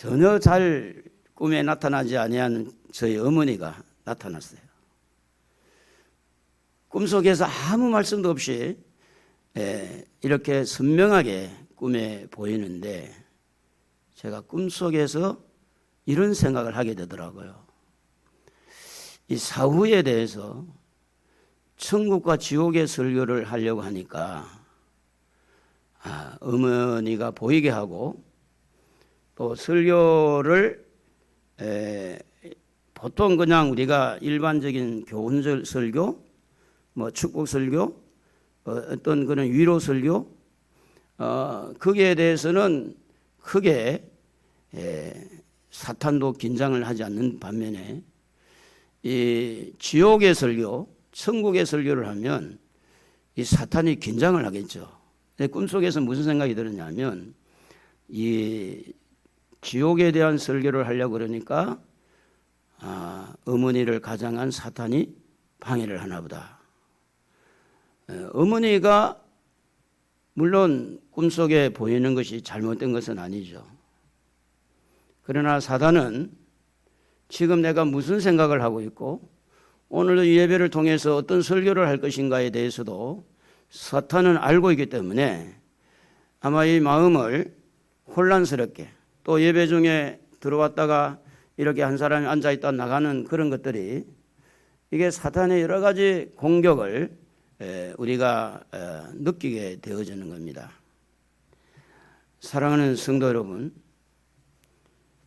전혀 잘 꿈에 나타나지 아니하는 저희 어머니가 나타났어요. 꿈속에서 아무 말씀도 없이 이렇게 선명하게 꿈에 보이는데 제가 꿈속에서 이런 생각을 하게 되더라고요. 이 사후에 대해서 천국과 지옥의 설교를 하려고 하니까 어머니가 보이게 하고 또 설교를 보통 그냥 우리가 일반적인 교훈 설교, 뭐 축복 설교, 어떤 그런 위로 설교, 거기에 대해서는 크게 사탄도 긴장을 하지 않는 반면에 이 지옥의 설교, 천국의 설교를 하면 이 사탄이 긴장을 하겠죠. 꿈속에서 무슨 생각이 들었냐면 이 지옥에 대한 설교를 하려고 그러니까 어머니를 가장한 사탄이 방해를 하나 보다. 어머니가 물론 꿈속에 보이는 것이 잘못된 것은 아니죠. 그러나 사탄은 지금 내가 무슨 생각을 하고 있고 오늘 이 예배를 통해서 어떤 설교를 할 것인가에 대해서도 사탄은 알고 있기 때문에 아마 이 마음을 혼란스럽게 또 예배 중에 들어왔다가 이렇게 한 사람이 앉아있다 나가는 그런 것들이 이게 사탄의 여러 가지 공격을 우리가 느끼게 되어지는 겁니다. 사랑하는 성도 여러분,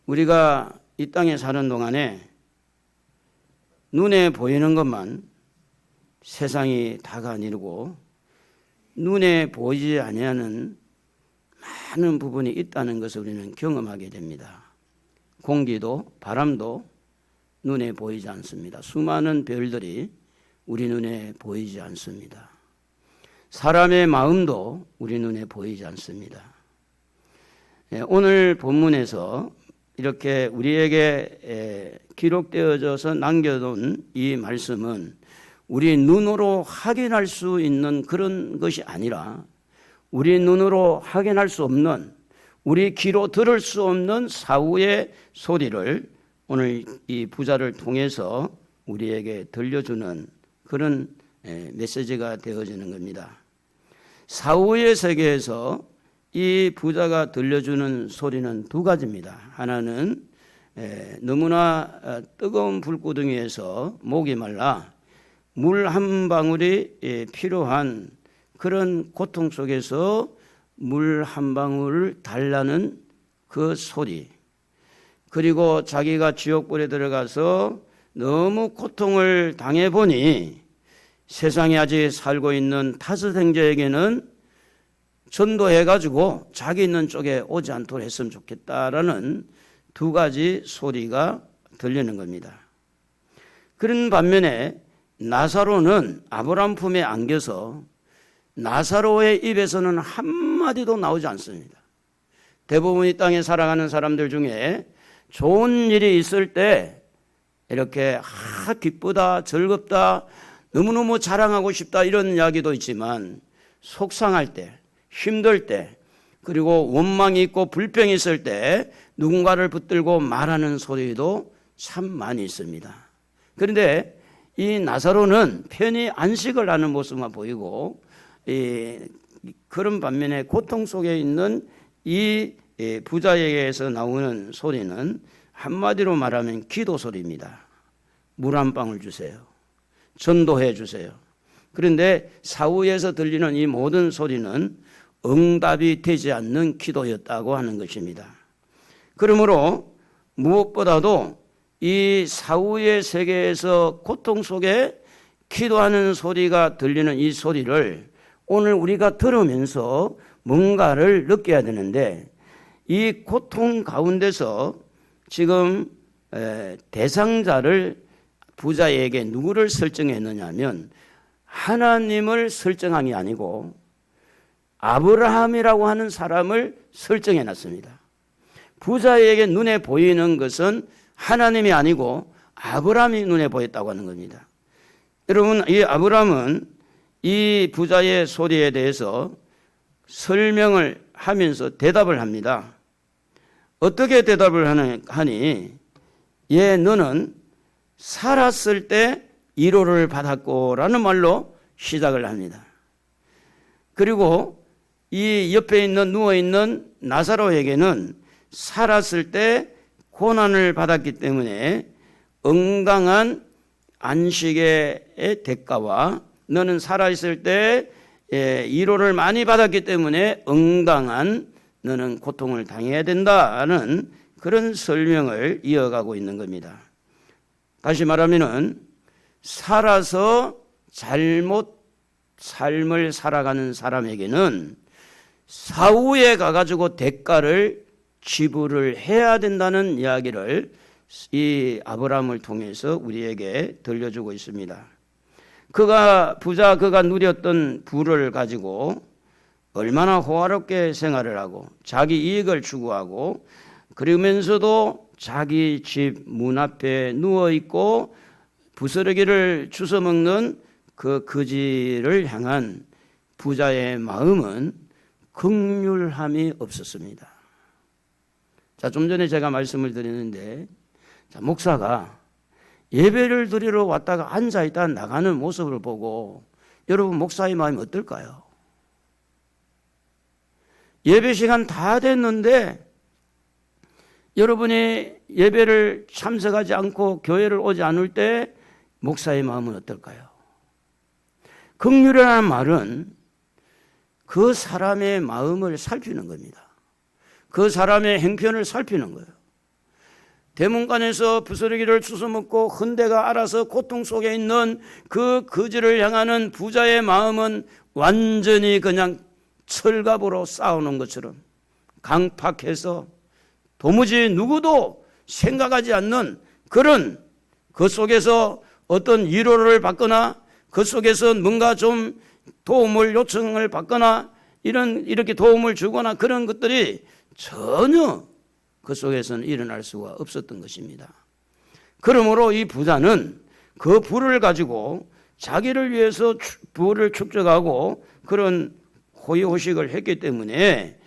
우리가 이 땅에 사는 동안에 눈에 보이는 것만 세상이 다가 아니고 눈에 보이지 아니하는 많은 부분이 있다는 것을 우리는 경험하게 됩니다. 공기도 바람도 눈에 보이지 않습니다. 수많은 별들이 우리 눈에 보이지 않습니다. 사람의 마음도 우리 눈에 보이지 않습니다. 오늘 본문에서 이렇게 우리에게 기록되어져서 남겨둔 이 말씀은 우리 눈으로 확인할 수 있는 그런 것이 아니라 우리 눈으로 확인할 수 없는, 우리 귀로 들을 수 없는 사후의 소리를 오늘 이 부자를 통해서 우리에게 들려주는 그런 메시지가 되어지는 겁니다. 사후의 세계에서 이 부자가 들려주는 소리는 두 가지입니다. 하나는 너무나 뜨거운 불구덩이에서 목이 말라 물 한 방울이 필요한 그런 고통 속에서 물 한 방울을 달라는 그 소리, 그리고 자기가 지옥불에 들어가서 너무 고통을 당해보니 세상에 아직 살고 있는 타스 형제에게는 전도해가지고 자기 있는 쪽에 오지 않도록 했으면 좋겠다라는 두 가지 소리가 들리는 겁니다. 그런 반면에 나사로는 아브라함 품에 안겨서 나사로의 입에서는 한마디도 나오지 않습니다. 대부분 이 땅에 살아가는 사람들 중에 좋은 일이 있을 때 이렇게 기쁘다, 즐겁다, 너무너무 자랑하고 싶다 이런 이야기도 있지만 속상할 때, 힘들 때, 그리고 원망이 있고 불평이 있을 때 누군가를 붙들고 말하는 소리도 참 많이 있습니다. 그런데 이 나사로는 편히 안식을 하는 모습만 보이고 그런 반면에 고통 속에 있는 이 부자에게서 나오는 소리는 한마디로 말하면 기도 소리입니다. 물 한 방울 주세요. 전도해 주세요. 그런데 사후에서 들리는 이 모든 소리는 응답이 되지 않는 기도였다고 하는 것입니다. 그러므로 무엇보다도 이 사후의 세계에서 고통 속에 기도하는 소리가 들리는 이 소리를 오늘 우리가 들으면서 뭔가를 느껴야 되는데 이 고통 가운데서 지금 대상자를 부자에게 누구를 설정했느냐 하면 하나님을 설정한 게 아니고 아브라함이라고 하는 사람을 설정해 놨습니다. 부자에게 눈에 보이는 것은 하나님이 아니고 아브라함이 눈에 보였다고 하는 겁니다. 여러분, 이 아브라함은 이 부자의 소리에 대해서 설명을 하면서 대답을 합니다. 어떻게 대답을 하니 너는 살았을 때 위로를 받았고 라는 말로 시작을 합니다. 그리고 이 옆에 누워있는 나사로에게는 살았을 때 고난을 받았기 때문에 응당한 안식의 대가와 너는 살아있을 때 위로를 많이 받았기 때문에 응당한 너는 고통을 당해야 된다는 그런 설명을 이어가고 있는 겁니다. 다시 말하면은 살아서 잘못 삶을 살아가는 사람에게는 사후에 가가지고 대가를 지불을 해야 된다는 이야기를 이 아브라함을 통해서 우리에게 들려주고 있습니다. 그가 누렸던 부를 가지고 얼마나 호화롭게 생활을 하고 자기 이익을 추구하고 그러면서도 자기 집 문 앞에 누워있고 부스러기를 주워 먹는 그 거지를 향한 부자의 마음은 긍휼함이 없었습니다. 자, 좀 전에 제가 말씀을 드렸는데, 목사가 예배를 드리러 왔다가 앉아있다 나가는 모습을 보고 여러분 목사의 마음이 어떨까요? 예배 시간 다 됐는데 여러분이 예배를 참석하지 않고 교회를 오지 않을 때 목사의 마음은 어떨까요? 긍휼이라는 말은 그 사람의 마음을 살피는 겁니다. 그 사람의 행편을 살피는 거예요. 대문간에서 부스러기를 주워먹고 헌데가 알아서 고통 속에 있는 그 거지를 향하는 부자의 마음은 완전히 그냥 철갑으로 싸우는 것처럼 강팍해서 도무지 누구도 생각하지 않는 그런 그 속에서 어떤 위로를 받거나 그 속에서 뭔가 좀 도움을 요청을 받거나 이렇게 도움을 주거나 그런 것들이 전혀 그 속에서는 일어날 수가 없었던 것입니다. 그러므로 이 부자는 그 부를 가지고 자기를 위해서 부를 축적하고 그런 호의호식을 했기 때문에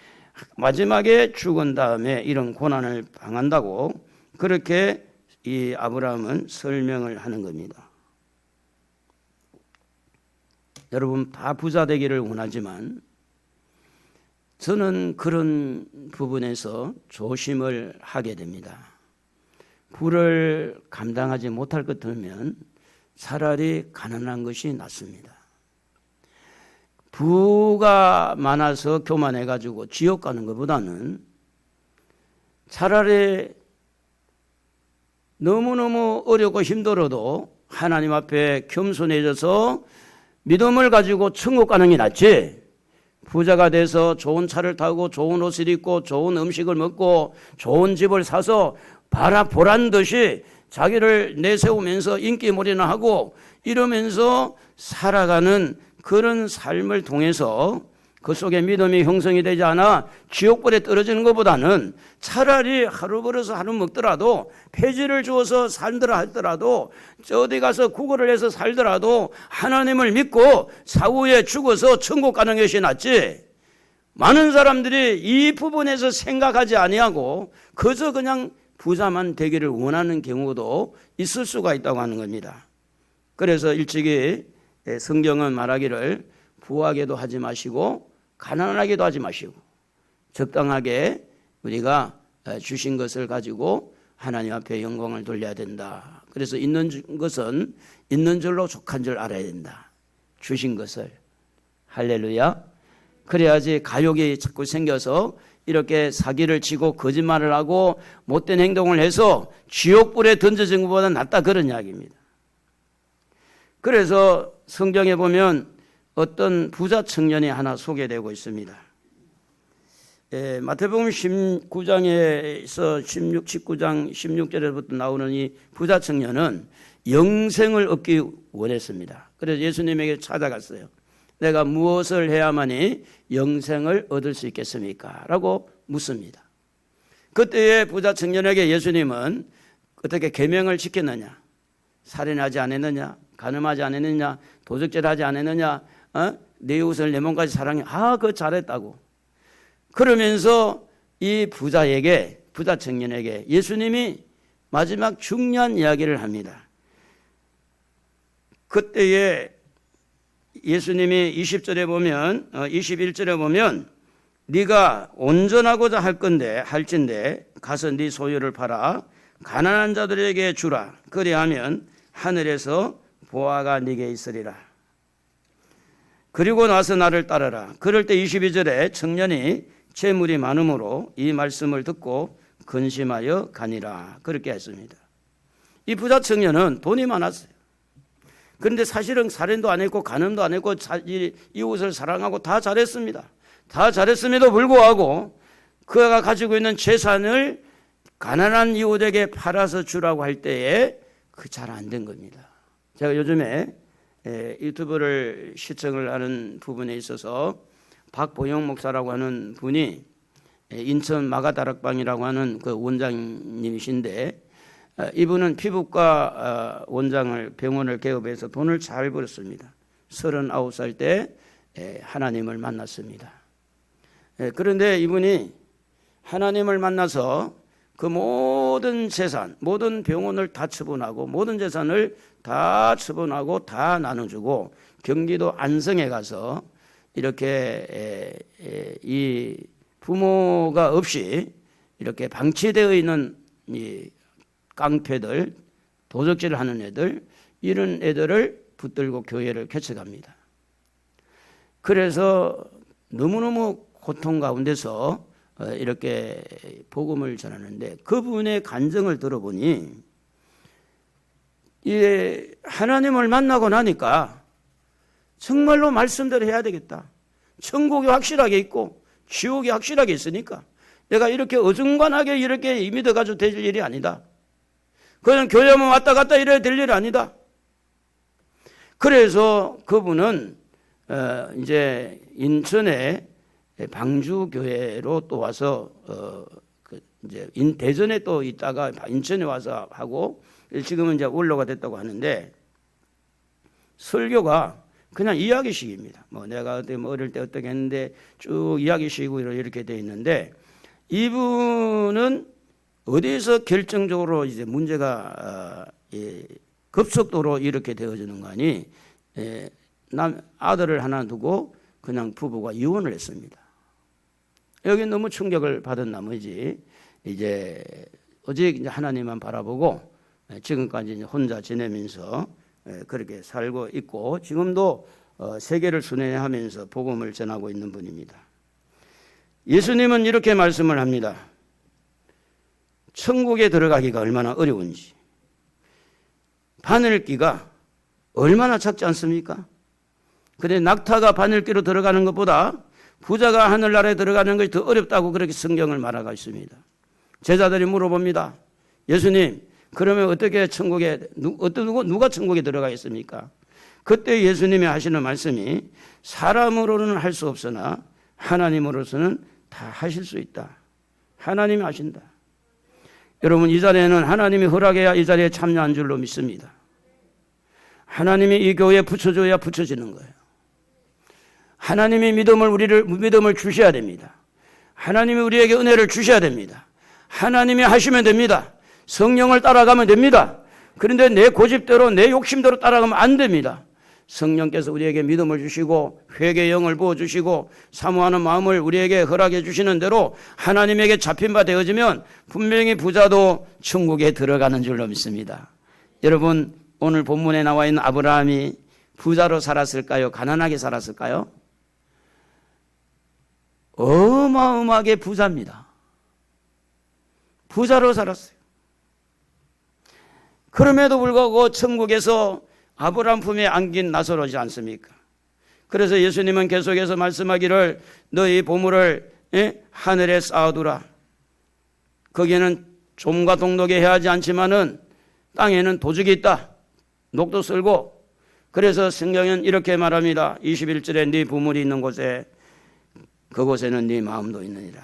마지막에 죽은 다음에 이런 고난을 당한다고 그렇게 이 아브라함은 설명을 하는 겁니다. 여러분 다 부자 되기를 원하지만 저는 그런 부분에서 조심을 하게 됩니다. 부를 감당하지 못할 것 같으면 차라리 가난한 것이 낫습니다. 부가 많아서 교만해가지고 지옥 가는 것보다는 차라리 너무너무 어렵고 힘들어도 하나님 앞에 겸손해져서 믿음을 가지고 천국 가는 게 낫지, 부자가 돼서 좋은 차를 타고 좋은 옷을 입고 좋은 음식을 먹고 좋은 집을 사서 보란 듯이 자기를 내세우면서 인기몰이나 하고 이러면서 살아가는 그런 삶을 통해서 그 속에 믿음이 형성이 되지 않아 지옥불에 떨어지는 것보다는 차라리 하루 벌어서 하루 먹더라도 폐지를 주어서 살더라 하더라도 어디 가서 구걸을 해서 살더라도 하나님을 믿고 사후에 죽어서 천국 가는 것이 낫지, 많은 사람들이 이 부분에서 생각하지 아니하고 그저 그냥 부자만 되기를 원하는 경우도 있을 수가 있다고 하는 겁니다. 그래서 일찍이 성경은 말하기를 부하게도 하지 마시고 가난하게도 하지 마시고 적당하게 우리가 주신 것을 가지고 하나님 앞에 영광을 돌려야 된다. 그래서 있는 것은 있는 줄로 족한 줄 알아야 된다. 주신 것을. 할렐루야. 그래야지 가욕이 자꾸 생겨서 이렇게 사기를 치고 거짓말을 하고 못된 행동을 해서 지옥불에 던져진 것보다 낫다, 그런 이야기입니다. 그래서 성경에 보면 어떤 부자 청년이 하나 소개되고 있습니다. 마태복음 19장에서 19장 16절에부터 나오는 이 부자 청년은 영생을 얻기 원했습니다. 그래서 예수님에게 찾아갔어요. 내가 무엇을 해야만이 영생을 얻을 수 있겠습니까? 라고 묻습니다. 그때의 부자 청년에게 예수님은 어떻게 계명을 지켰느냐, 살인하지 않았느냐, 간음하지 않았느냐, 도적질하지 않았느냐, 내 이웃을 내 몸까지 사랑해. 그거 잘했다고. 그러면서 이 부자에게 부자 청년에게 예수님이 마지막 중요한 이야기를 합니다. 그때에 예수님이 20절에 보면 21절에 보면 네가 온전하고자 할진대 가서 네 소유를 팔아 가난한 자들에게 주라. 그리하면 하늘에서 보화가 네게 있으리라. 그리고 나서 나를 따르라. 그럴 때 22절에 청년이 재물이 많음으로 이 말씀을 듣고 근심하여 가니라. 그렇게 했습니다. 이 부자 청년은 돈이 많았어요. 그런데 사실은 살인도 안 했고 간음도 안 했고 이웃을 사랑하고 다 잘했습니다. 다 잘했음에도 불구하고 그가 가지고 있는 재산을 가난한 이웃에게 팔아서 주라고 할 때에 그 잘 안 된 겁니다. 제가 요즘에 유튜브를 시청을 하는 부분에 있어서 박보영 목사라고 하는 분이 인천 마가다락방이라고 하는 그 원장님이신데 이분은 피부과 원장을 병원을 개업해서 돈을 잘 벌었습니다. 39살 때 하나님을 만났습니다. 그런데 이분이 하나님을 만나서 그 모든 재산, 모든 병원을 다 처분하고 모든 재산을 다 처분하고 다 나눠주고 경기도 안성에 가서 이렇게 이 부모가 없이 이렇게 방치되어 있는 이 깡패들, 도적질을 하는 애들, 이런 애들을 붙들고 교회를 개척합니다. 그래서 너무너무 고통 가운데서 이렇게 복음을 전하는데 그분의 간증을 들어보니 하나님을 만나고 나니까 정말로 말씀대로 해야 되겠다. 천국이 확실하게 있고 지옥이 확실하게 있으니까 내가 이렇게 어중간하게 이렇게 믿어가지고 될 일이 아니다. 그냥 교회만 왔다 갔다 이래야 될 일이 아니다. 그래서 그분은 이제 인천에 방주교회로 또 와서 이제 대전에 또 있다가 인천에 와서 하고 지금은 이제 원로가 됐다고 하는데 설교가 그냥 이야기식입니다. 뭐 내가 어릴 때 어떻게 했는데 쭉 이야기식으로 이렇게 돼 있는데 이분은 어디서 결정적으로 이제 문제가 급속도로 이렇게 되어지는 거 아니 아들을 하나 두고 그냥 부부가 이혼을 했습니다. 여기 너무 충격을 받은 나머지 이제 오직 이제 하나님만 바라보고 지금까지 이제 혼자 지내면서 그렇게 살고 있고 지금도 세계를 순회하면서 복음을 전하고 있는 분입니다. 예수님은 이렇게 말씀을 합니다. 천국에 들어가기가 얼마나 어려운지 바늘기가 얼마나 작지 않습니까? 그런데 낙타가 바늘기로 들어가는 것보다 부자가 하늘나라에 들어가는 것이 더 어렵다고 그렇게 성경을 말하고 있습니다. 제자들이 물어봅니다. 예수님, 그러면 어떻게 천국에 누가 천국에 들어가겠습니까? 그때 예수님이 하시는 말씀이 사람으로는 할 수 없으나 하나님으로서는 다 하실 수 있다. 하나님이 하신다. 여러분 이 자리에는 하나님이 허락해야 이 자리에 참여한 줄로 믿습니다. 하나님이 이 교회에 붙여줘야 붙여지는 거예요. 하나님이 믿음을 주셔야 됩니다. 하나님이 우리에게 은혜를 주셔야 됩니다. 하나님이 하시면 됩니다. 성령을 따라가면 됩니다. 그런데 내 고집대로 내 욕심대로 따라가면 안 됩니다. 성령께서 우리에게 믿음을 주시고 회개의 영을 부어주시고 사모하는 마음을 우리에게 허락해 주시는 대로 하나님에게 잡힌 바 되어지면 분명히 부자도 천국에 들어가는 줄로 믿습니다. 여러분 오늘 본문에 나와 있는 아브라함이 부자로 살았을까요? 가난하게 살았을까요? 어마어마하게 부자입니다. 부자로 살았어요. 그럼에도 불구하고 천국에서 아브라함 품에 안긴 나사로지 않습니까? 그래서 예수님은 계속해서 말씀하기를 너희 보물을 하늘에 쌓아두라. 거기에는 좀과 동독에 해하지 않지만은 땅에는 도둑이 있다. 녹도 쓸고. 그래서 성경은 이렇게 말합니다. 21절에 네 보물이 있는 곳에 그곳에는 네 마음도 있느니라.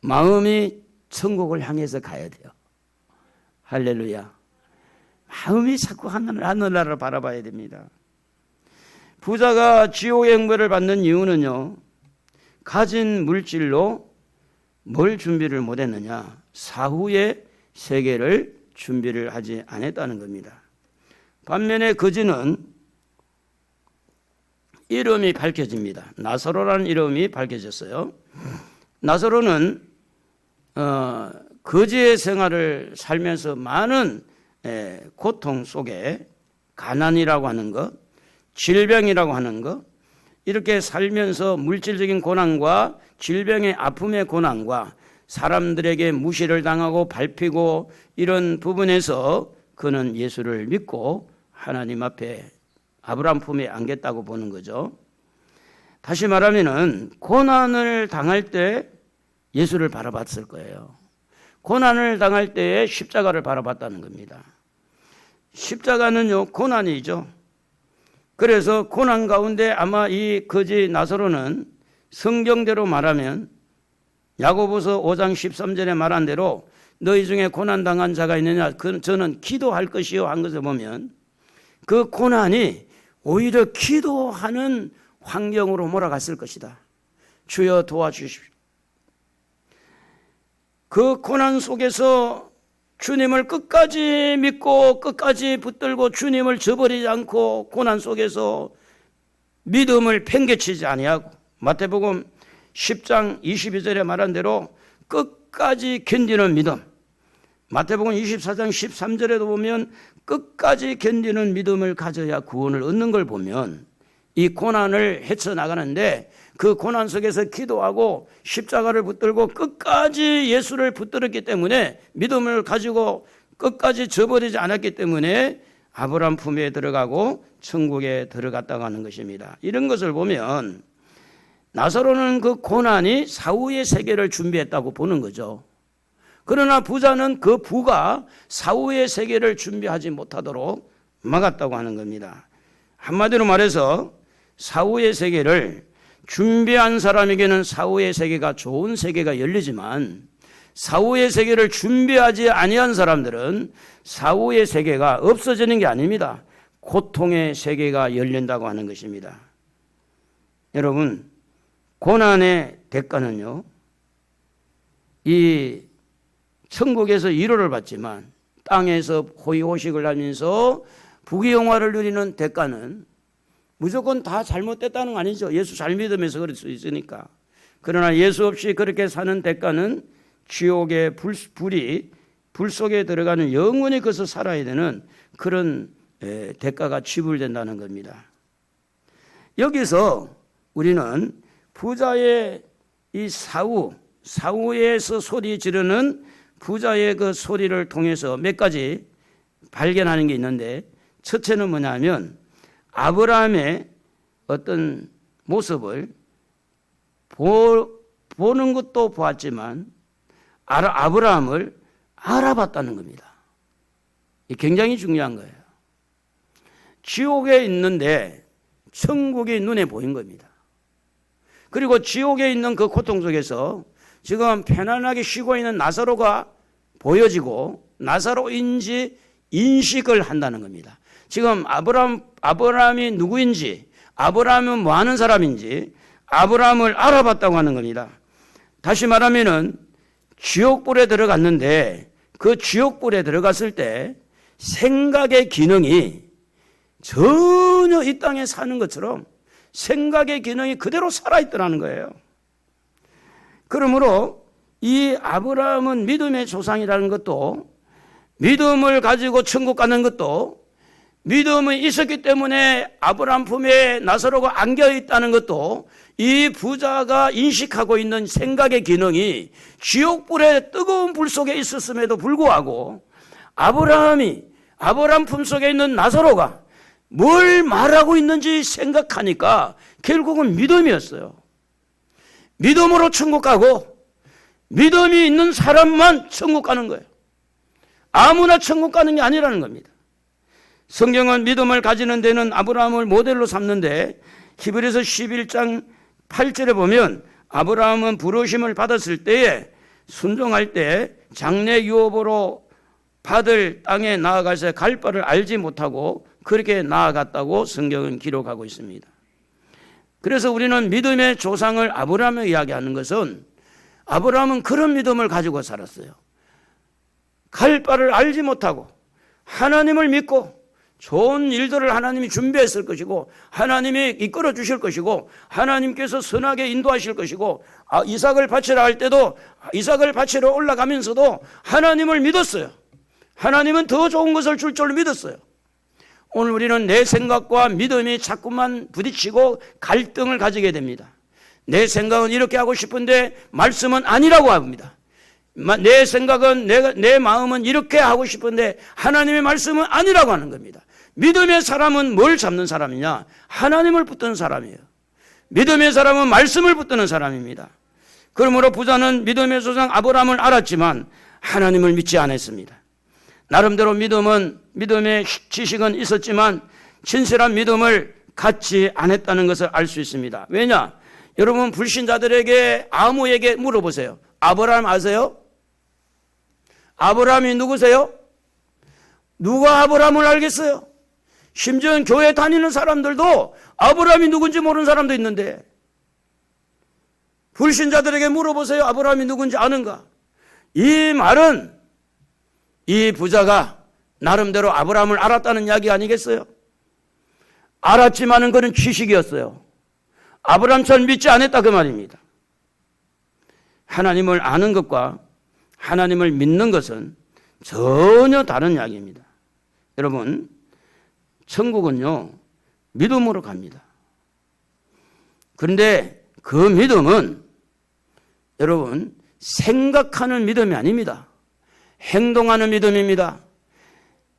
마음이 천국을 향해서 가야 돼요. 할렐루야. 마음이 자꾸 하늘나라를 바라봐야 됩니다. 부자가 지옥의 형벌을 받는 이유는요, 가진 물질로 뭘 준비를 못했느냐? 사후의 세계를 준비를 하지 않았다는 겁니다. 반면에 거지는 이름이 밝혀집니다. 나사로라는 이름이 밝혀졌어요. 나사로는 거지의 생활을 살면서 많은 고통 속에 가난이라고 하는 것, 질병이라고 하는 것, 이렇게 살면서 물질적인 고난과 질병의 아픔의 고난과 사람들에게 무시를 당하고 밟히고 이런 부분에서 그는 예수를 믿고 하나님 앞에 아브라함 품에 안겼다고 보는 거죠. 다시 말하면은 고난을 당할 때 예수를 바라봤을 거예요. 고난을 당할 때에 십자가를 바라봤다는 겁니다. 십자가는요, 고난이죠. 그래서 고난 가운데 아마 이 거지 나사로는 성경대로 말하면 야고보서 5장 13절에 말한 대로 너희 중에 고난당한 자가 있느냐, 저는 기도할 것이요 한 것을 보면 그 고난이 오히려 기도하는 환경으로 몰아갔을 것이다. 주여 도와주십시오. 그 고난 속에서 주님을 끝까지 믿고 끝까지 붙들고 주님을 저버리지 않고 고난 속에서 믿음을 팽개치지 아니하고 마태복음 10장 22절에 말한 대로 끝까지 견디는 믿음, 마태복음 24장 13절에도 보면 끝까지 견디는 믿음을 가져야 구원을 얻는 걸 보면 이 고난을 헤쳐나가는데 그 고난 속에서 기도하고 십자가를 붙들고 끝까지 예수를 붙들었기 때문에 믿음을 가지고 끝까지 저버리지 않았기 때문에 아브라함 품에 들어가고 천국에 들어갔다고 하는 것입니다. 이런 것을 보면 나사로는 그 고난이 사후의 세계를 준비했다고 보는 거죠. 그러나 부자는 그 부가 사후의 세계를 준비하지 못하도록 막았다고 하는 겁니다. 한마디로 말해서 사후의 세계를 준비한 사람에게는 사후의 세계가 좋은 세계가 열리지만 사후의 세계를 준비하지 아니한 사람들은 사후의 세계가 없어지는 게 아닙니다. 고통의 세계가 열린다고 하는 것입니다. 여러분, 고난의 대가는요, 이 천국에서 위로를 받지만 땅에서 호의호식을 하면서 부귀영화를 누리는 대가는 무조건 다 잘못됐다는 거 아니죠. 예수 잘 믿으면서 그럴 수 있으니까. 그러나 예수 없이 그렇게 사는 대가는 지옥의 불 속에 들어가는 영원히 거기서 살아야 되는 그런 대가가 지불된다는 겁니다. 여기서 우리는 부자의 이 사후에서 소리 지르는 부자의 그 소리를 통해서 몇 가지 발견하는 게 있는데, 첫째는 뭐냐면 아브라함의 어떤 모습을 보는 것도 보았지만 아브라함을 알아봤다는 겁니다. 굉장히 중요한 거예요. 지옥에 있는데 천국이 눈에 보인 겁니다. 그리고 지옥에 있는 그 고통 속에서 지금 편안하게 쉬고 있는 나사로가 보여지고 나사로인지 인식을 한다는 겁니다. 지금 아브라함이 누구인지, 아브라함은 뭐 하는 사람인지 아브라함을 알아봤다고 하는 겁니다. 다시 말하면은 지옥불에 들어갔는데 그 지옥불에 들어갔을 때 생각의 기능이 전혀 이 땅에 사는 것처럼 생각의 기능이 그대로 살아있더라는 거예요. 그러므로 이 아브라함은 믿음의 조상이라는 것도, 믿음을 가지고 천국 가는 것도, 믿음이 있었기 때문에 아브라함 품에 나사로가 안겨 있다는 것도 이 부자가 인식하고 있는 생각의 기능이 지옥불의 뜨거운 불 속에 있었음에도 불구하고 아브라함 품 속에 있는 나사로가 뭘 말하고 있는지 생각하니까 결국은 믿음이었어요. 믿음으로 천국 가고 믿음이 있는 사람만 천국 가는 거예요. 아무나 천국 가는 게 아니라는 겁니다. 성경은 믿음을 가지는 데는 아브라함을 모델로 삼는데 히브리서 11장 8절에 보면 아브라함은 부르심을 받았을 때에 순종할 때 장래 유업으로 받을 땅에 나아가서 갈 바를 알지 못하고 그렇게 나아갔다고 성경은 기록하고 있습니다. 그래서 우리는 믿음의 조상을 아브라함을 이야기하는 것은 아브라함은 그런 믿음을 가지고 살았어요. 갈 바를 알지 못하고 하나님을 믿고 좋은 일들을 하나님이 준비했을 것이고 하나님이 이끌어 주실 것이고 하나님께서 선하게 인도하실 것이고 이삭을 바치라 할 때도 이삭을 바치러 올라가면서도 하나님을 믿었어요. 하나님은 더 좋은 것을 줄 줄로 믿었어요. 오늘 우리는 내 생각과 믿음이 자꾸만 부딪히고 갈등을 가지게 됩니다. 내 생각은 이렇게 하고 싶은데 말씀은 아니라고 합니다. 내 생각은 내 마음은 이렇게 하고 싶은데 하나님의 말씀은 아니라고 하는 겁니다. 믿음의 사람은 뭘 잡는 사람이냐? 하나님을 붙드는 사람이에요. 믿음의 사람은 말씀을 붙드는 사람입니다. 그러므로 부자는 믿음의 조상 아브라함을 알았지만 하나님을 믿지 않았습니다. 나름대로 믿음의 지식은 있었지만 진실한 믿음을 갖지 않았다는 것을 알 수 있습니다. 왜냐? 여러분 불신자들에게 아무에게 물어보세요. 아브라함 아세요? 아브라함이 누구세요? 누가 아브라함을 알겠어요? 심지어 교회 다니는 사람들도 아브라함이 누군지 모르는 사람도 있는데 불신자들에게 물어보세요. 아브라함이 누군지 아는가? 이 말은 이 부자가 나름대로 아브라함을 알았다는 이야기 아니겠어요? 알았지만은 그는 지식이었어요. 아브라함처럼 믿지 않았다 그 말입니다. 하나님을 아는 것과 하나님을 믿는 것은 전혀 다른 이야기입니다. 여러분, 천국은요, 믿음으로 갑니다. 그런데 그 믿음은 여러분, 생각하는 믿음이 아닙니다. 행동하는 믿음입니다.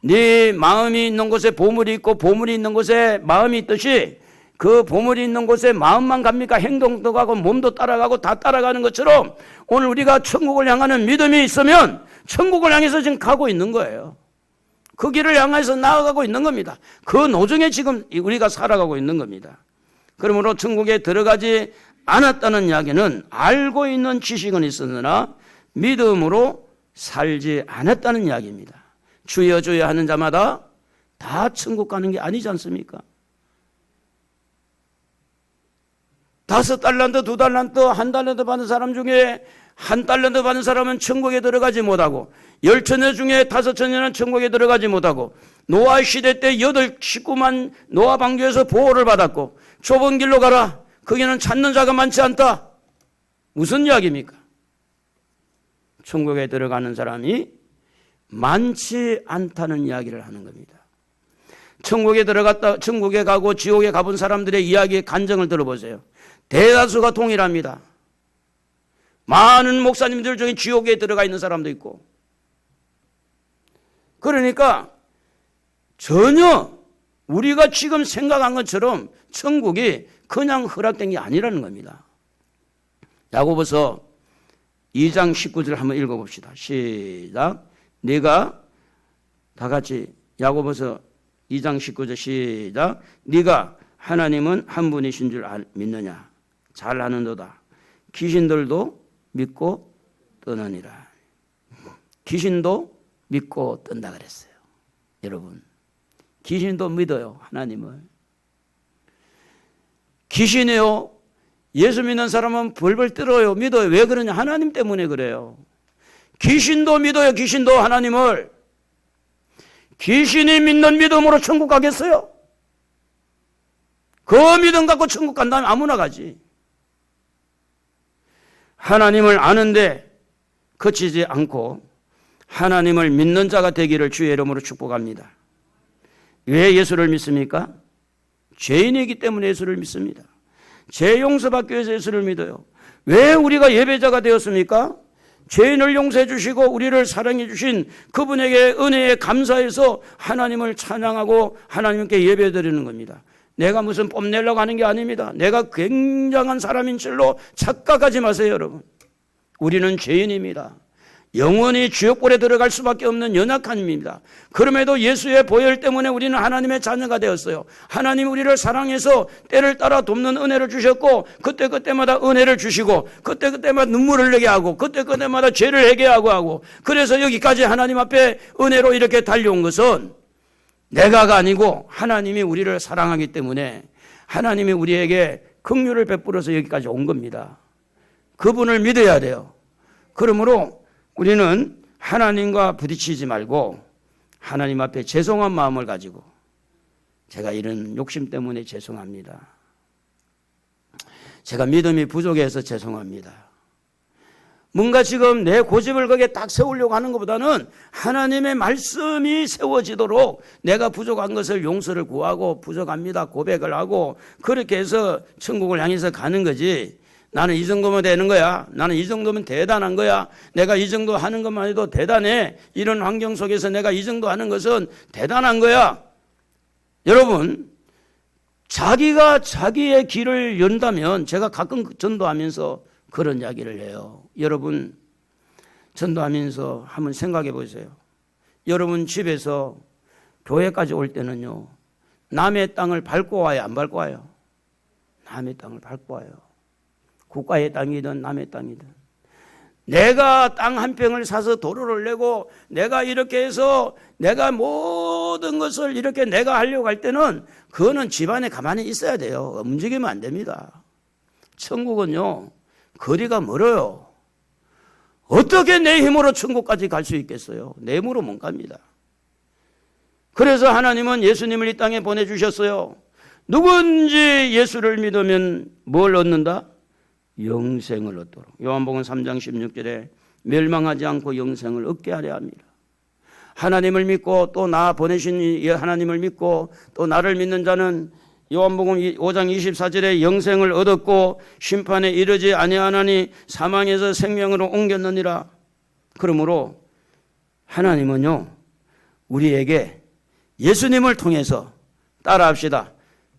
네 마음이 있는 곳에 보물이 있고 보물이 있는 곳에 마음이 있듯이 그 보물이 있는 곳에 마음만 갑니까? 행동도 가고 몸도 따라가고 다 따라가는 것처럼 오늘 우리가 천국을 향하는 믿음이 있으면 천국을 향해서 지금 가고 있는 거예요. 그 길을 향해서 나아가고 있는 겁니다. 그 노정에 지금 우리가 살아가고 있는 겁니다. 그러므로 천국에 들어가지 않았다는 이야기는 알고 있는 지식은 있었으나 믿음으로 살지 않았다는 이야기입니다. 주여 주여 하는 자마다 다 천국 가는 게 아니지 않습니까? 5달란트, 2달란트, 1달란트 받은 사람 중에 1달란트 받은 사람은 천국에 들어가지 못하고 10처녀 중에 5처녀는 천국에 들어가지 못하고 노아 시대 때 19만 노아 방주에서 보호를 받았고 좁은 길로 가라. 거기는 찾는 자가 많지 않다. 무슨 이야기입니까? 천국에 들어가는 사람이 많지 않다는 이야기를 하는 겁니다. 천국에 가고 지옥에 가본 사람들의 이야기의 간증을 들어보세요. 대다수가 동일합니다. 많은 목사님들 중에 지옥에 들어가 있는 사람도 있고. 그러니까 전혀 우리가 지금 생각한 것처럼 천국이 그냥 허락된 게 아니라는 겁니다. 야고보서 2장 19절 한번 읽어봅시다. 시작. 네가 다 같이 야고보서 2장 19절 시작. 네가 하나님은 한 분이신 줄 믿느냐? 잘 아는도다. 귀신들도 믿고 떠나니라. 귀신도 믿고 뜬다 그랬어요. 여러분, 귀신도 믿어요. 하나님을. 귀신이요. 예수 믿는 사람은 벌벌 떨어요. 믿어요. 왜 그러냐? 하나님 때문에 그래요. 귀신도 믿어요. 귀신도 하나님을. 귀신이 믿는 믿음으로 천국 가겠어요? 그 믿음 갖고 천국 간다면 아무나 가지. 하나님을 아는데 그치지 않고 하나님을 믿는 자가 되기를 주의 이름으로 축복합니다. 왜 예수를 믿습니까? 죄인이기 때문에 예수를 믿습니다. 죄 용서받기 위해서 예수를 믿어요. 왜 우리가 예배자가 되었습니까? 죄인을 용서해 주시고 우리를 사랑해 주신 그분에게 은혜에 감사해서 하나님을 찬양하고 하나님께 예배 드리는 겁니다. 내가 무슨 뽐내려고 하는 게 아닙니다. 내가 굉장한 사람인 줄로 착각하지 마세요, 여러분. 우리는 죄인입니다. 영원히 지옥불에 들어갈 수밖에 없는 연약한 입니다. 그럼에도 예수의 보혈 때문에 우리는 하나님의 자녀가 되었어요. 하나님 우리를 사랑해서 때를 따라 돕는 은혜를 주셨고 그때마다 은혜를 주시고 그때마다 눈물을 흘리게 하고 그때마다 죄를 회개하고 하고 그래서 여기까지 하나님 앞에 은혜로 이렇게 달려온 것은 내가가 아니고 하나님이 우리를 사랑하기 때문에 하나님이 우리에게 긍휼을 베풀어서 여기까지 온 겁니다. 그분을 믿어야 돼요. 그러므로 우리는 하나님과 부딪히지 말고 하나님 앞에 죄송한 마음을 가지고, 제가 이런 욕심 때문에 죄송합니다. 제가 믿음이 부족해서 죄송합니다. 뭔가 지금 내 고집을 거기에 딱 세우려고 하는 것보다는 하나님의 말씀이 세워지도록 내가 부족한 것을 용서를 구하고 부족합니다 고백을 하고 그렇게 해서 천국을 향해서 가는 거지, 나는 이 정도면 되는 거야, 나는 이 정도면 대단한 거야, 내가 이 정도 하는 것만 해도 대단해, 이런 환경 속에서 내가 이 정도 하는 것은 대단한 거야. 여러분, 자기가 자기의 길을 연다면, 제가 가끔 전도하면서 그런 이야기를 해요. 여러분, 전도하면서 한번 생각해 보세요. 여러분 집에서 교회까지 올 때는요, 남의 땅을 밟고 와요, 안 밟고 와요? 남의 땅을 밟고 와요. 국가의 땅이든 남의 땅이든. 내가 땅 한 평을 사서 도로를 내고 내가 이렇게 해서 내가 모든 것을 이렇게 내가 하려고 할 때는 그거는 집안에 가만히 있어야 돼요. 움직이면 안 됩니다. 천국은요, 거리가 멀어요. 어떻게 내 힘으로 천국까지 갈 수 있겠어요? 내 힘으로 못 갑니다. 그래서 하나님은 예수님을 이 땅에 보내주셨어요. 누군지 예수를 믿으면 뭘 얻는다? 영생을 얻도록. 요한복음 3장 16절에 멸망하지 않고 영생을 얻게 하려 합니다. 하나님을 믿고 또 나 보내신 하나님을 믿고 또 나를 믿는 자는 요한복음 5장 24절에 영생을 얻었고 심판에 이르지 아니하나니 사망에서 생명으로 옮겼느니라. 그러므로 하나님은요, 우리에게 예수님을 통해서 따라합시다.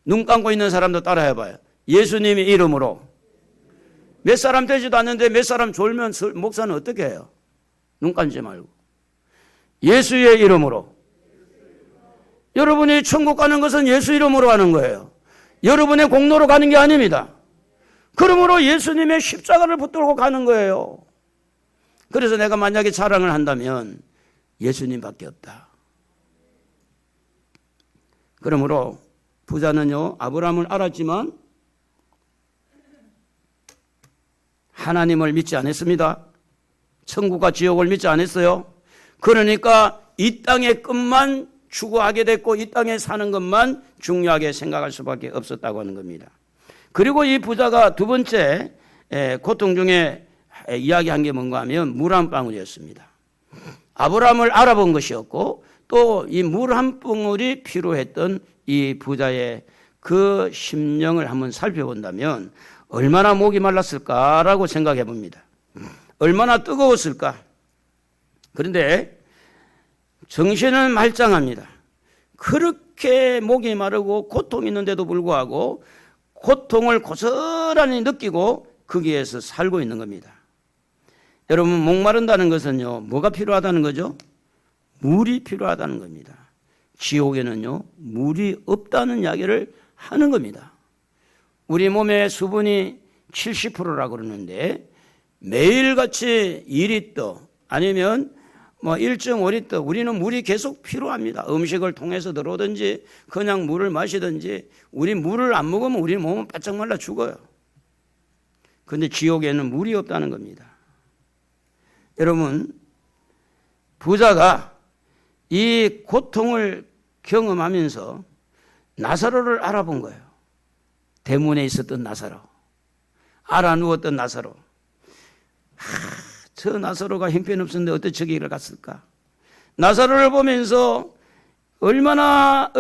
눈 감고 있는 사람도 따라해봐요. 예수님의 이름으로. 몇 사람 되지도 않는데 몇 사람 졸면 목사는 어떻게 해요? 눈 감지 말고. 예수의 이름으로. 여러분이 천국 가는 것은 예수 이름으로 가는 거예요. 여러분의 공로로 가는 게 아닙니다. 그러므로 예수님의 십자가를 붙들고 가는 거예요. 그래서 내가 만약에 자랑을 한다면 예수님밖에 없다. 그러므로 부자는요, 아브라함을 알았지만 하나님을 믿지 않았습니다. 천국과 지옥을 믿지 않았어요. 그러니까 이 땅의 끝만 추구하게 됐고 이 땅에 사는 것만 중요하게 생각할 수밖에 없었다고 하는 겁니다. 그리고 이 부자가 두 번째 고통 중에 이야기한 게 뭔가 하면 물 한 방울이었습니다. 아브라함을 알아본 것이었고 또 이 물 한 방울이 필요했던 이 부자의 그 심령을 한번 살펴본다면 얼마나 목이 말랐을까라고 생각해 봅니다. 얼마나 뜨거웠을까. 그런데 정신은 말짱합니다. 그렇게 목이 마르고 고통이 있는데도 불구하고 고통을 고스란히 느끼고 거기에서 살고 있는 겁니다. 여러분, 목마른다는 것은요, 뭐가 필요하다는 거죠? 물이 필요하다는 겁니다. 지옥에는요, 물이 없다는 이야기를 하는 겁니다. 우리 몸의 수분이 70%라고 그러는데 매일같이 2리터 아니면 1.5리터 우리는 물이 계속 필요합니다. 음식을 통해서 들어오든지 그냥 물을 마시든지 우리 물을 안 먹으면 우리 몸은 바짝 말라 죽어요. 그런데 지옥에는 물이 없다는 겁니다. 여러분, 부자가 이 고통을 경험하면서 나사로를 알아본 거예요. 대문에 있었던 나사로, 알아 누웠던 나사로. 저 나사로가 형편없었는데 어떻게 저 길을 갔을까? 나사로를 보면서 얼마나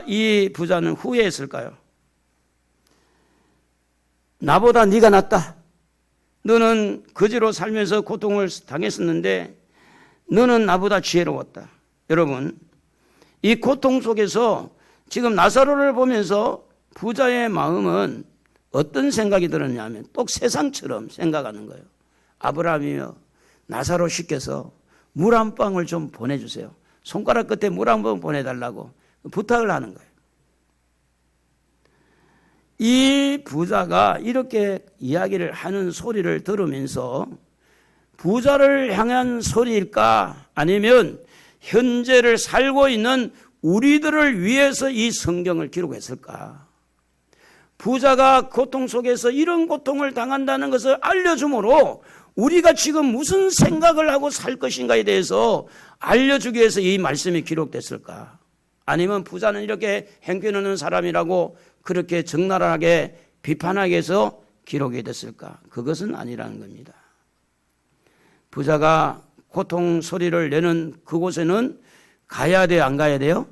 이 부자는 후회했을까요? 나보다 네가 낫다. 너는 거지로 살면서 고통을 당했었는데 너는 나보다 지혜로웠다. 여러분, 이 고통 속에서 지금 나사로를 보면서 부자의 마음은 어떤 생각이 들었냐면 똑 세상처럼 생각하는 거예요. 아브라함이요, 나사로 시켜서 물 한 방울 좀 보내주세요. 손가락 끝에 물 한 방 보내달라고 부탁을 하는 거예요. 이 부자가 이렇게 이야기를 하는 소리를 들으면서 부자를 향한 소리일까? 아니면 현재를 살고 있는 우리들을 위해서 이 성경을 기록했을까? 부자가 고통 속에서 이런 고통을 당한다는 것을 알려주므로 우리가 지금 무슨 생각을 하고 살 것인가에 대해서 알려주기 위해서 이 말씀이 기록됐을까? 아니면 부자는 이렇게 행편없는 사람이라고 그렇게 적나라하게 비판하기 위해서 기록이 됐을까? 그것은 아니라는 겁니다. 부자가 고통 소리를 내는 그곳에는 가야 돼요? 안 가야 돼요?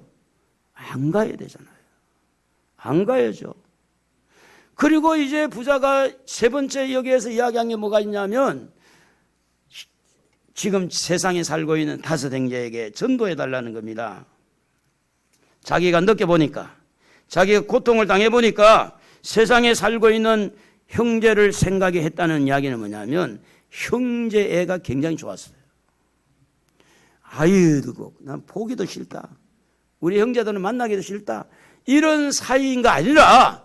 안 가야 되잖아요. 안 가야죠. 그리고 이제 부자가 세 번째 여기에서 이야기한 게 뭐가 있냐면 지금 세상에 살고 있는 다섯 형제에게 전도해 달라는 겁니다. 자기가 느껴보니까, 자기가 고통을 당해보니까 세상에 살고 있는 형제를 생각해 했다는 이야기는 뭐냐면 형제 애가 굉장히 좋았어요. 아유, 난 보기도 싫다. 우리 형제들은 만나기도 싫다. 이런 사이인가 아니라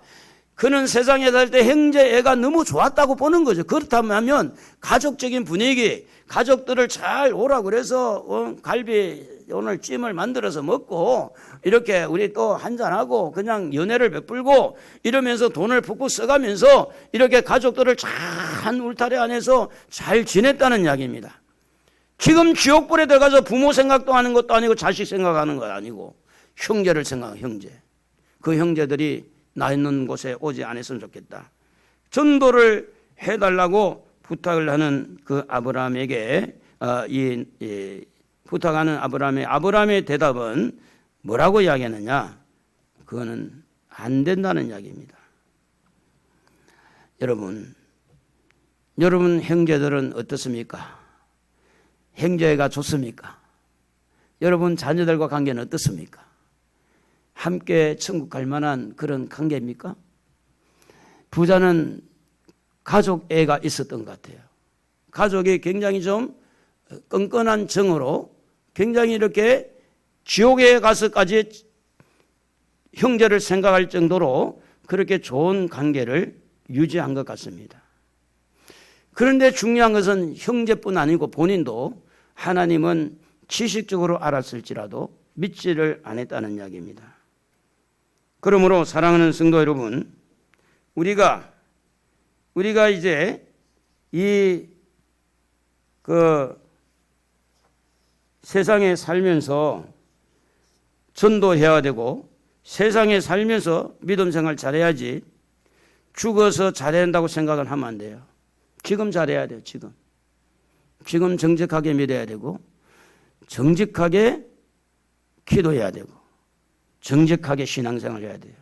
그는 세상에 살 때 형제 애가 너무 좋았다고 보는 거죠. 그렇다면 가족적인 분위기, 가족들을 잘 오라고 그래서 갈비 오늘 찜을 만들어서 먹고 이렇게 우리 또 한잔하고 그냥 연애를 베풀고 이러면서 돈을 푹푹 써가면서 이렇게 가족들을 잘 한 울타리 안에서 잘 지냈다는 이야기입니다. 지금 지옥불에 들어가서 부모 생각도 하는 것도 아니고 자식 생각하는 것 아니고 형제를 생각하는 형제. 그 형제들이 나 있는 곳에 오지 않았으면 좋겠다. 전도를 해달라고 부탁을 하는 그 아브라함에게 부탁하는 아브라함의 대답은 뭐라고 이야기하느냐? 그거는 안 된다는 이야기입니다. 여러분 형제들은 어떻습니까? 형제가 좋습니까? 여러분 자녀들과 관계는 어떻습니까? 함께 천국 갈 만한 그런 관계입니까? 부자는 가족 애가 있었던 것 같아요. 가족이 굉장히 좀 끈끈한 정으로 굉장히 이렇게 지옥에 가서까지 형제를 생각할 정도로 그렇게 좋은 관계를 유지한 것 같습니다. 그런데 중요한 것은 형제뿐 아니고 본인도 하나님은 지식적으로 알았을지라도 믿지를 않았다는 이야기입니다. 그러므로 사랑하는 성도 여러분, 우리가 이제 세상에 살면서 전도해야 되고 세상에 살면서 믿음 생활 잘해야지 죽어서 잘해야 한다고 생각을 하면 안 돼요. 지금 잘해야 돼요. 지금 정직하게 믿어야 되고 정직하게 기도해야 되고 정직하게 신앙생활을 해야 돼요.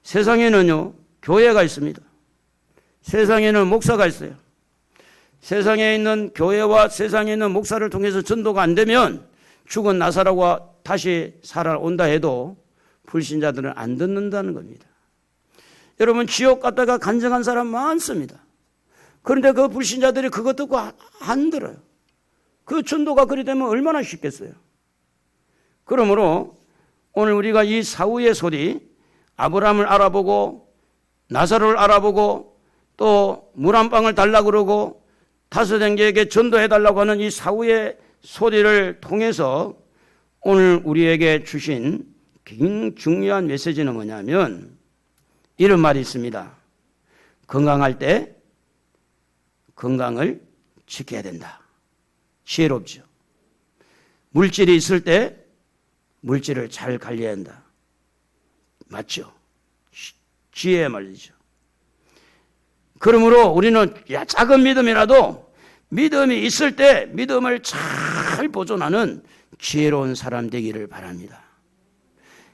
세상에는요 교회가 있습니다. 세상에는 목사가 있어요. 세상에 있는 교회와 세상에 있는 목사를 통해서 전도가 안 되면 죽은 나사로가 다시 살아온다 해도 불신자들은 안 듣는다는 겁니다. 여러분 지옥 갔다가 간증한 사람 많습니다. 그런데 그 불신자들이 그거 듣고 안 들어요. 그 전도가 그리 되면 얼마나 쉽겠어요. 그러므로 오늘 우리가 이 사후의 소리, 아브라함을 알아보고 나사로를 알아보고 또 물 한 방울 달라고 그러고 다섯 형제에게 전도해달라고 하는 이 사후의 소리를 통해서 오늘 우리에게 주신 굉장히 중요한 메시지는 뭐냐면 이런 말이 있습니다. 건강할 때 건강을 지켜야 된다. 지혜롭죠. 물질이 있을 때 물질을 잘 관리해야 한다. 맞죠? 지혜의 말이죠. 그러므로 우리는 작은 믿음이라도 믿음이 있을 때 믿음을 잘 보존하는 지혜로운 사람 되기를 바랍니다.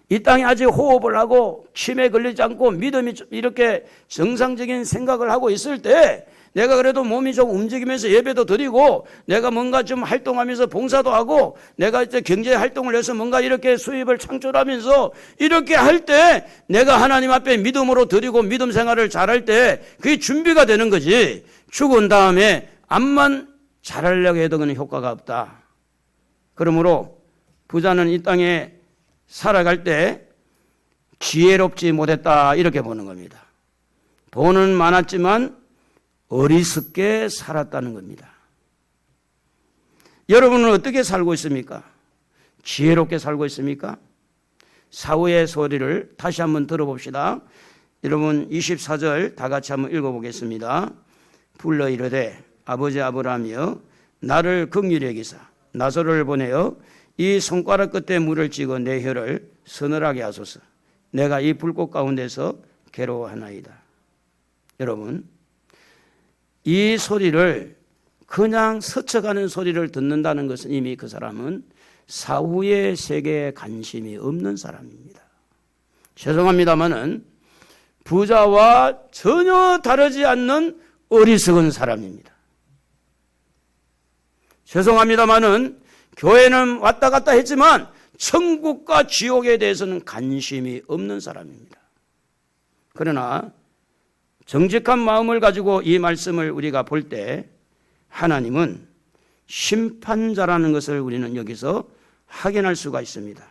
이 땅에 아직 호흡을 하고 치매에 걸리지 않고 믿음이 이렇게 정상적인 생각을 하고 있을 때 내가 그래도 몸이 좀 움직이면서 예배도 드리고 내가 뭔가 좀 활동하면서 봉사도 하고 내가 이제 경제 활동을 해서 뭔가 이렇게 수입을 창출하면서 이렇게 할 때 내가 하나님 앞에 믿음으로 드리고 믿음 생활을 잘할 때 그게 준비가 되는 거지. 죽은 다음에 암만 잘하려고 해도 그는 효과가 없다. 그러므로 부자는 이 땅에 살아갈 때 지혜롭지 못했다 이렇게 보는 겁니다. 돈은 많았지만 어리석게 살았다는 겁니다. 여러분은 어떻게 살고 있습니까? 지혜롭게 살고 있습니까? 사후의 소리를 다시 한번 들어봅시다. 여러분 24절 다 같이 한번 읽어보겠습니다. 불러 이르되 아버지 아브라함이여 나를 긍휼히 여기사 나사로를 보내어 이 손가락 끝에 물을 찍어 내 혀를 서늘하게 하소서. 내가 이 불꽃 가운데서 괴로워하나이다. 여러분, 이 소리를 그냥 스쳐가는 소리를 듣는다는 것은 이미 그 사람은 사후의 세계에 관심이 없는 사람입니다. 죄송합니다마는 부자와 전혀 다르지 않는 어리석은 사람입니다. 죄송합니다마는 교회는 왔다 갔다 했지만 천국과 지옥에 대해서는 관심이 없는 사람입니다. 그러나 정직한 마음을 가지고 이 말씀을 우리가 볼 때 하나님은 심판자라는 것을 우리는 여기서 확인할 수가 있습니다.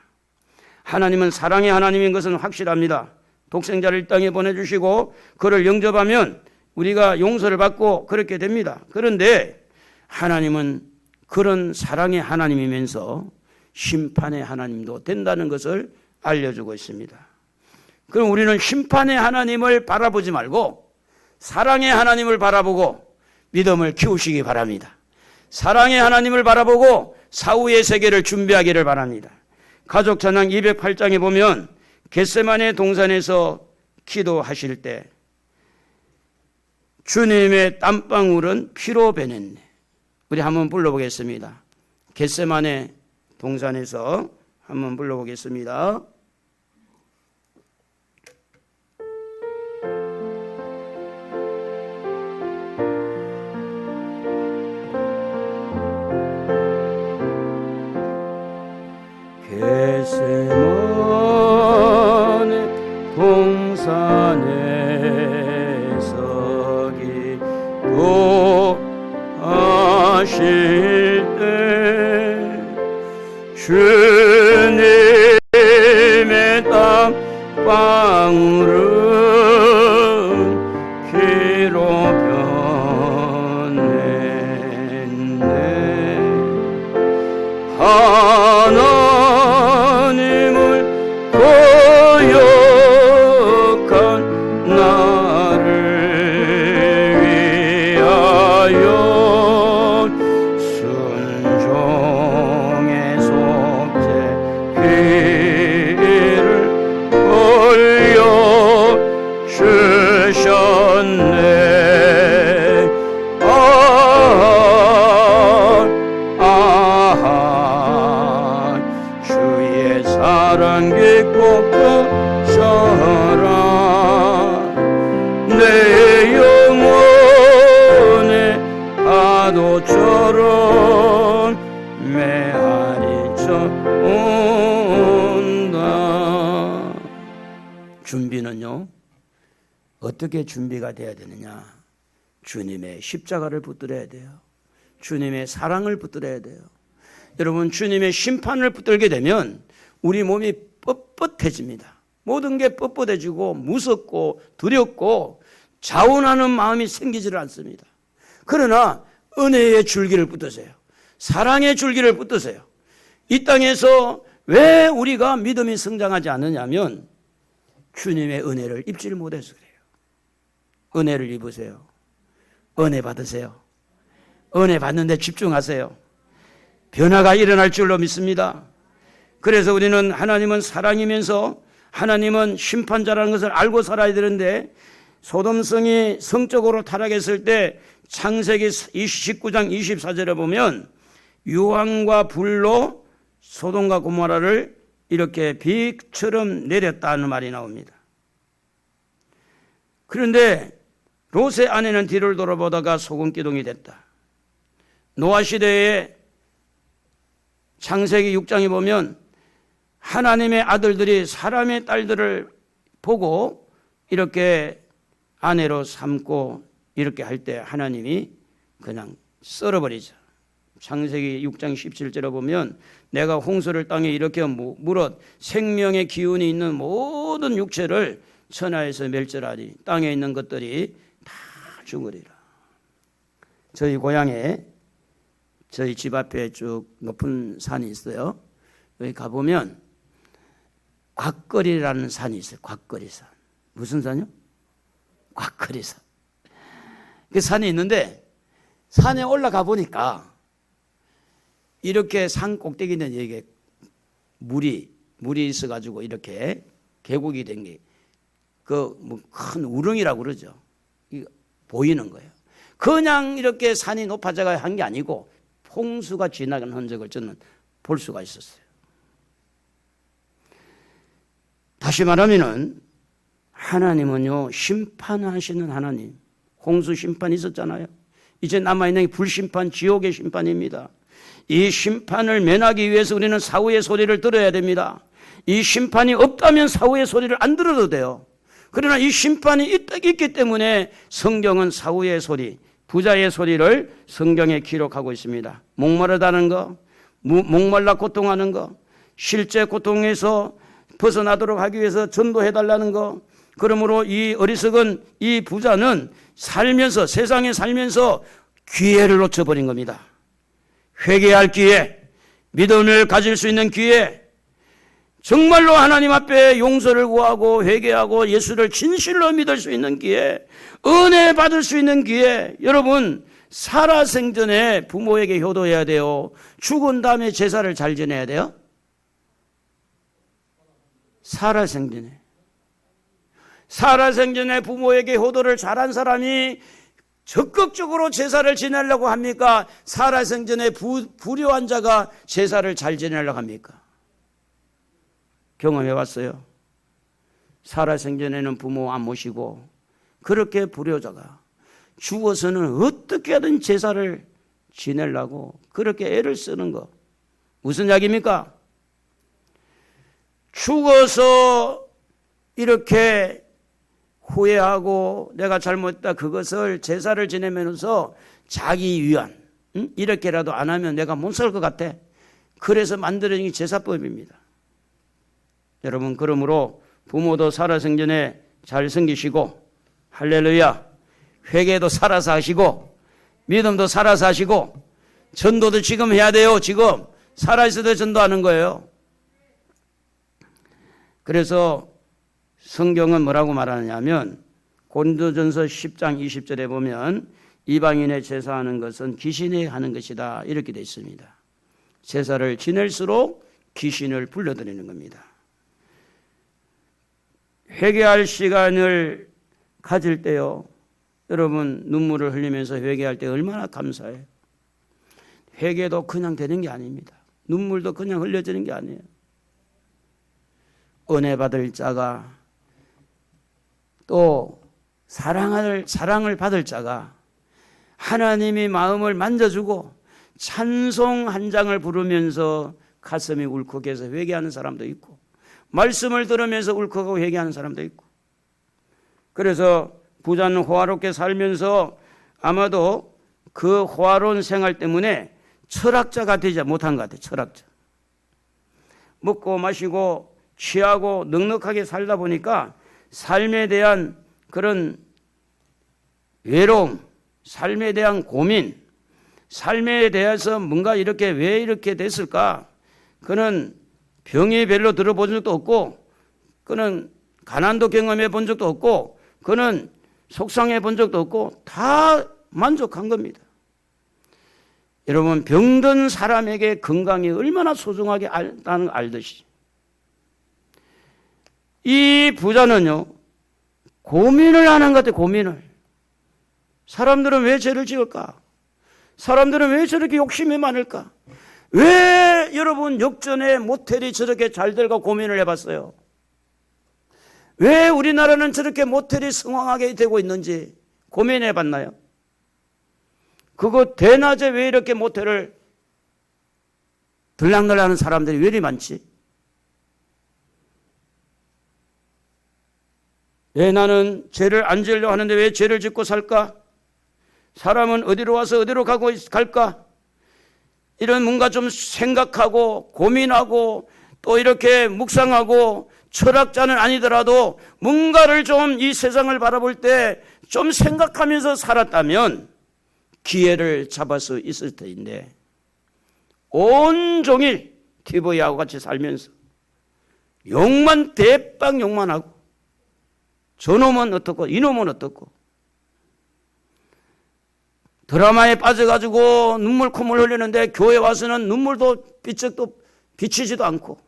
하나님은 사랑의 하나님인 것은 확실합니다. 독생자를 이 땅에 보내주시고 그를 영접하면 우리가 용서를 받고 그렇게 됩니다. 그런데 하나님은 그런 사랑의 하나님이면서 심판의 하나님도 된다는 것을 알려주고 있습니다. 그럼 우리는 심판의 하나님을 바라보지 말고 사랑의 하나님을 바라보고 믿음을 키우시기 바랍니다. 사랑의 하나님을 바라보고 사후의 세계를 준비하기를 바랍니다. 가족 찬양 208장에 보면 겟세마네 동산에서 기도하실 때 주님의 땀방울은 피로 변했네. 우리 한번 불러보겠습니다. 겟세마네 동산에서 한번 불러보겠습니다. 겟세마네 동산에서 기도하실 때 주님의 땀방울은 피로 변했네. 하나님을 거역한 나를 위하여 순종의 속죄 피를 흘려 주셨네. 주의 사랑 깊고 크셔라. 내 영혼의 파도처럼 메아리쳐 온다. 준비는요, 어떻게 준비가 돼야 되느냐? 주님의 십자가를 붙들어야 돼요. 주님의 사랑을 붙들어야 돼요. 여러분, 주님의 심판을 붙들게 되면 우리 몸이 뻣뻣해집니다. 모든 게 뻣뻣해지고 무섭고 두렵고 자원하는 마음이 생기지를 않습니다. 그러나 은혜의 줄기를 붙드세요. 사랑의 줄기를 붙드세요. 이 땅에서 왜 우리가 믿음이 성장하지 않느냐면 주님의 은혜를 입지를 못해서 그래요. 은혜를 입으세요. 은혜 받으세요. 은혜 받는 데 집중하세요. 변화가 일어날 줄로 믿습니다. 그래서 우리는 하나님은 사랑이면서 하나님은 심판자라는 것을 알고 살아야 되는데, 소돔성이 성적으로 타락했을 때 창세기 19장 24절에 보면 유황과 불로 소돔과 고모라를 이렇게 비처럼 내렸다는 말이 나옵니다. 그런데 롯의 아내는 뒤를 돌아보다가 소금기둥이 됐다. 노아 시대에 창세기 6장에 보면 하나님의 아들들이 사람의 딸들을 보고 이렇게 아내로 삼고 이렇게 할 때 하나님이 그냥 썰어버리죠. 창세기 6장 17절에 보면 내가 홍수를 땅에 일으켜 물어 생명의 기운이 있는 모든 육체를 천하에서 멸절하리. 땅에 있는 것들이 다 죽으리라. 저희 고향에 저희 집 앞에 쭉 높은 산이 있어요. 여기 가보면 곽거리라는 산이 있어요. 곽거리산. 무슨 산이요? 곽거리산. 그 산이 있는데 산에 올라가 보니까 이렇게 산 꼭대기는 이게 물이 있어가지고 이렇게 계곡이 된 게 그 뭐 큰 우릉이라고 그러죠. 보이는 거예요. 그냥 이렇게 산이 높아져가 한 게 아니고 홍수가 지나간 흔적을 저는 볼 수가 있었어요. 다시 말하면은 하나님은요, 심판하시는 하나님. 홍수 심판이 있었잖아요. 이제 남아있는 게 불심판, 지옥의 심판입니다. 이 심판을 면하기 위해서 우리는 사후의 소리를 들어야 됩니다. 이 심판이 없다면 사후의 소리를 안 들어도 돼요. 그러나 이 심판이 있기 때문에 성경은 사후의 소리, 부자의 소리를 성경에 기록하고 있습니다. 목마르다는 거, 목말라 고통하는 거, 실제 고통에서 벗어나도록 하기 위해서 전도해달라는 거. 그러므로 이 어리석은 이 부자는 살면서, 세상에 살면서 기회를 놓쳐버린 겁니다. 회개할 기회, 믿음을 가질 수 있는 기회, 정말로 하나님 앞에 용서를 구하고 회개하고 예수를 진실로 믿을 수 있는 기회, 은혜 받을 수 있는 기회. 여러분, 살아생전에 부모에게 효도해야 돼요. 죽은 다음에 제사를 잘 지내야 돼요. 살아생전에 부모에게 효도를 잘한 사람이 적극적으로 제사를 지내려고 합니까? 살아생전에 불효한 자가 제사를 잘 지내려고 합니까? 경험해 봤어요. 살아생전에는 부모 안 모시고 그렇게 불효자가 죽어서는 어떻게든 제사를 지내려고 그렇게 애를 쓰는 거. 무슨 이야기입니까? 죽어서 이렇게 후회하고 내가 잘못했다 그것을 제사를 지내면서 자기 위안, 이렇게라도 안 하면 내가 못 살 것 같아. 그래서 만들어진 게 제사법입니다. 여러분, 그러므로 부모도 살아생전에 잘 섬기시고, 할렐루야, 회개도 살아서 하시고, 믿음도 살아서 하시고, 전도도 지금 해야 돼요. 지금 살아있을 때 전도하는 거예요. 그래서 성경은 뭐라고 말하느냐면 고린도전서 10장 20절에 보면 이방인의 제사하는 것은 귀신이 하는 것이다, 이렇게 되어 있습니다. 제사를 지낼수록 귀신을 불러들이는 겁니다. 회개할 시간을 가질 때요, 여러분 눈물을 흘리면서 회개할 때 얼마나 감사해요. 회개도 그냥 되는 게 아닙니다. 눈물도 그냥 흘려지는 게 아니에요. 은혜 받을 자가 또 사랑을 받을 자가 하나님이 마음을 만져주고 찬송 한 장을 부르면서 가슴이 울컥해서 회개하는 사람도 있고, 말씀을 들으면서 울컥하고 회개하는 사람도 있고. 그래서 부자는 호화롭게 살면서 아마도 그 호화로운 생활 때문에 철학자가 되지 못한 것 같아요. 철학자. 먹고 마시고 취하고 넉넉하게 살다 보니까 삶에 대한 그런 외로움, 삶에 대한 고민, 삶에 대해서 뭔가 이렇게 왜 이렇게 됐을까? 그는 병이 별로 들어본 적도 없고, 그는 가난도 경험해 본 적도 없고, 그는 속상해 본 적도 없고, 다 만족한 겁니다. 여러분, 병든 사람에게 건강이 얼마나 소중하게 알다는 걸 알듯이 이 부자는요, 고민을 하는 것 같아요. 고민을. 사람들은 왜 죄를 지을까? 사람들은 왜 저렇게 욕심이 많을까? 왜 여러분 역전에 모텔이 저렇게 잘 될까 고민을 해봤어요. 왜 우리나라는 저렇게 모텔이 성황하게 되고 있는지 고민해봤나요? 그거 대낮에 왜 이렇게 모텔을 들락날락하는 사람들이 왜 이리 많지? 왜 나는 죄를 안 지으려고 하는데 왜 죄를 짓고 살까? 사람은 어디로 와서 어디로 갈까? 이런 뭔가 좀 생각하고 고민하고 또 이렇게 묵상하고, 철학자는 아니더라도 뭔가를 좀 이 세상을 바라볼 때 좀 생각하면서 살았다면 기회를 잡을 수 있을 텐데, 온종일 TV하고 같이 살면서 욕만 대빵 욕만 하고, 저놈은 어떻고 이놈은 어떻고, 드라마에 빠져가지고 눈물 콧물 흘리는데 교회 와서는 눈물도 삐쩍도 비치지도 않고.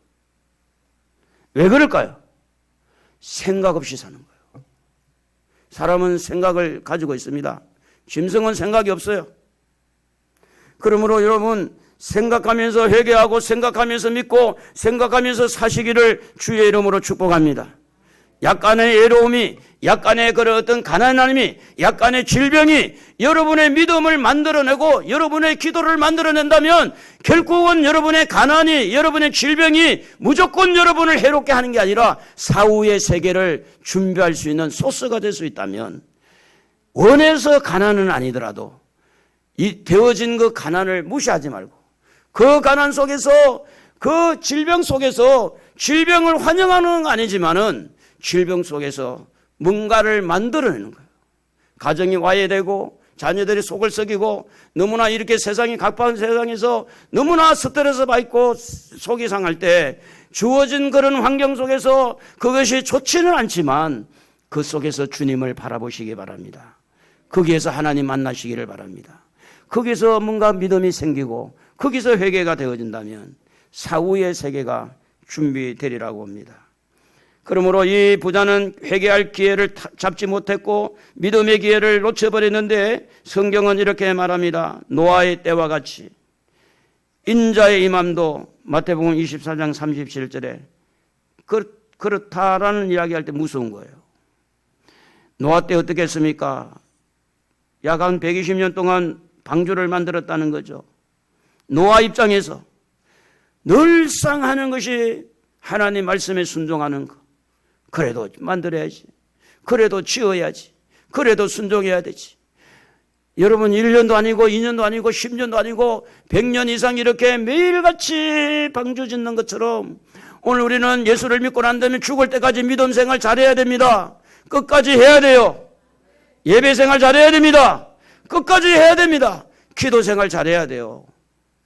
왜 그럴까요? 생각 없이 사는 거예요. 사람은 생각을 가지고 있습니다. 짐승은 생각이 없어요. 그러므로 여러분 생각하면서 회개하고 생각하면서 믿고 생각하면서 사시기를 주의 이름으로 축복합니다. 약간의 애로움이, 약간의 그런 어떤 가난함이, 약간의 질병이 여러분의 믿음을 만들어내고 여러분의 기도를 만들어낸다면 결국은 여러분의 가난이, 여러분의 질병이 무조건 여러분을 해롭게 하는 게 아니라 사후의 세계를 준비할 수 있는 소스가 될 수 있다면, 원해서 가난은 아니더라도 이 되어진 그 가난을 무시하지 말고 그 가난 속에서, 그 질병 속에서, 질병을 환영하는 건 아니지만은 질병 속에서 뭔가를 만들어내는 거예요. 가정이 와해되고 자녀들이 속을 썩이고 너무나 이렇게 세상이 각박한 세상에서 너무나 스트레스 받고 속이 상할 때 주어진 그런 환경 속에서 그것이 좋지는 않지만 그 속에서 주님을 바라보시기 바랍니다. 거기에서 하나님 만나시기를 바랍니다. 거기서 뭔가 믿음이 생기고 거기서 회개가 되어진다면 사후의 세계가 준비되리라고 봅니다. 그러므로 이 부자는 회개할 기회를 잡지 못했고 믿음의 기회를 놓쳐버렸는데 성경은 이렇게 말합니다. 노아의 때와 같이 인자의 임함도 마태복음 24장 37절에 그렇다라는 이야기할 때 무서운 거예요. 노아 때 어떻게 했습니까? 약 한 120년 동안 방주를 만들었다는 거죠. 노아 입장에서 늘상 하는 것이 하나님 말씀에 순종하는 것. 그래도 만들어야지. 그래도 지어야지. 그래도 순종해야 되지. 여러분 1년도 아니고 2년도 아니고 10년도 아니고 100년 이상 이렇게 매일같이 방주 짓는 것처럼 오늘 우리는 예수를 믿고 난 다음에 죽을 때까지 믿음 생활 잘해야 됩니다. 끝까지 해야 돼요. 예배 생활 잘해야 됩니다. 끝까지 해야 됩니다. 기도 생활 잘해야 돼요.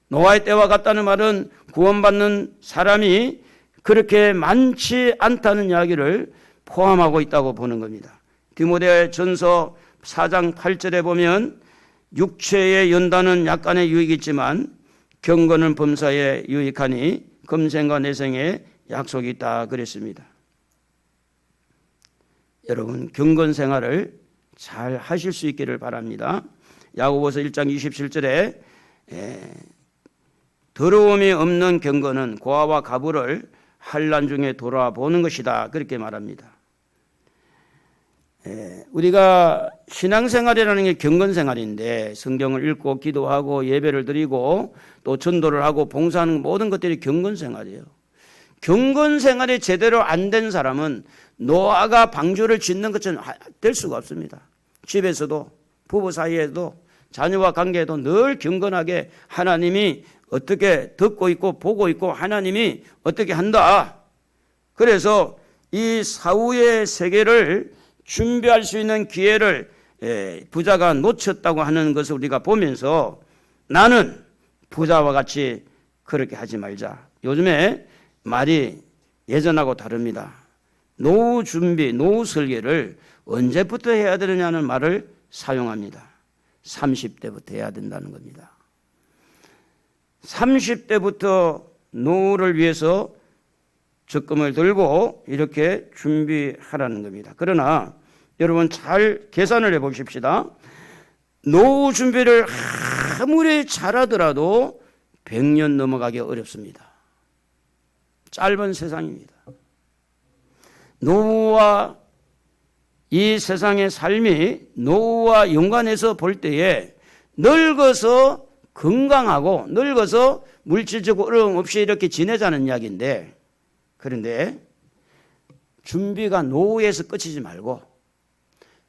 노아의 때와 같다는 말은 구원받는 사람이 그렇게 많지 않다는 이야기를 포함하고 있다고 보는 겁니다. 디모데전서 4장 8절에 보면 육체의 연단은 약간의 유익이 있지만 경건은 범사에 유익하니 금생과 내생에 약속이 있다 그랬습니다. 여러분 경건 생활을 잘 하실 수 있기를 바랍니다. 야고보서 1장 27절에 더러움이 없는 경건은 고아와 가부를 환난 중에 돌아보는 것이다 그렇게 말합니다. 우리가 신앙생활이라는 게 경건생활인데 성경을 읽고 기도하고 예배를 드리고 또 전도를 하고 봉사하는 모든 것들이 경건생활이에요. 경건생활이 제대로 안 된 사람은 노아가 방주를 짓는 것처럼 될 수가 없습니다. 집에서도 부부 사이에도 자녀와 관계에도 늘 경건하게 하나님이 어떻게 듣고 있고 보고 있고 하나님이 어떻게 한다. 그래서 이 사후의 세계를 준비할 수 있는 기회를 부자가 놓쳤다고 하는 것을 우리가 보면서 나는 부자와 같이 그렇게 하지 말자. 요즘에 말이 예전하고 다릅니다. 노후 준비, 노후 설계를 언제부터 해야 되느냐는 말을 사용합니다. 30대부터 해야 된다는 겁니다. 30대부터 노후를 위해서 적금을 들고 이렇게 준비하라는 겁니다. 그러나 여러분 잘 계산을 해보십시다. 노후 준비를 아무리 잘하더라도 100년 넘어가기 어렵습니다. 짧은 세상입니다. 노후와 이 세상의 삶이 노후와 연관해서 볼 때에 늙어서 건강하고 늙어서 물질적 어려움 없이 이렇게 지내자는 이야기인데, 그런데 준비가 노후에서 끝이지 말고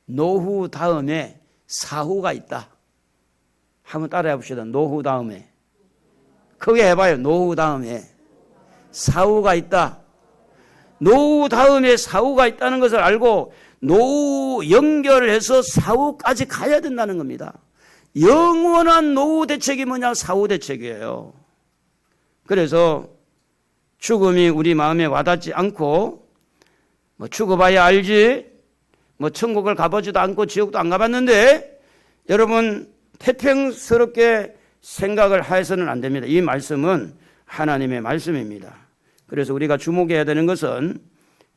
노후 다음에 사후가 있다. 한번 따라해 봅시다. 노후 다음에. 크게 해봐요. 노후 다음에 사후가 있다. 노후 다음에 사후가 있다는 것을 알고 노후 연결해서 사후까지 가야 된다는 겁니다. 영원한 노후 대책이 뭐냐? 사후 대책이에요. 그래서 죽음이 우리 마음에 와닿지 않고 죽어봐야 알지, 천국을 가보지도 않고 지옥도 안 가봤는데 여러분 태평스럽게 생각을 해서는 안 됩니다. 이 말씀은 하나님의 말씀입니다. 그래서 우리가 주목해야 되는 것은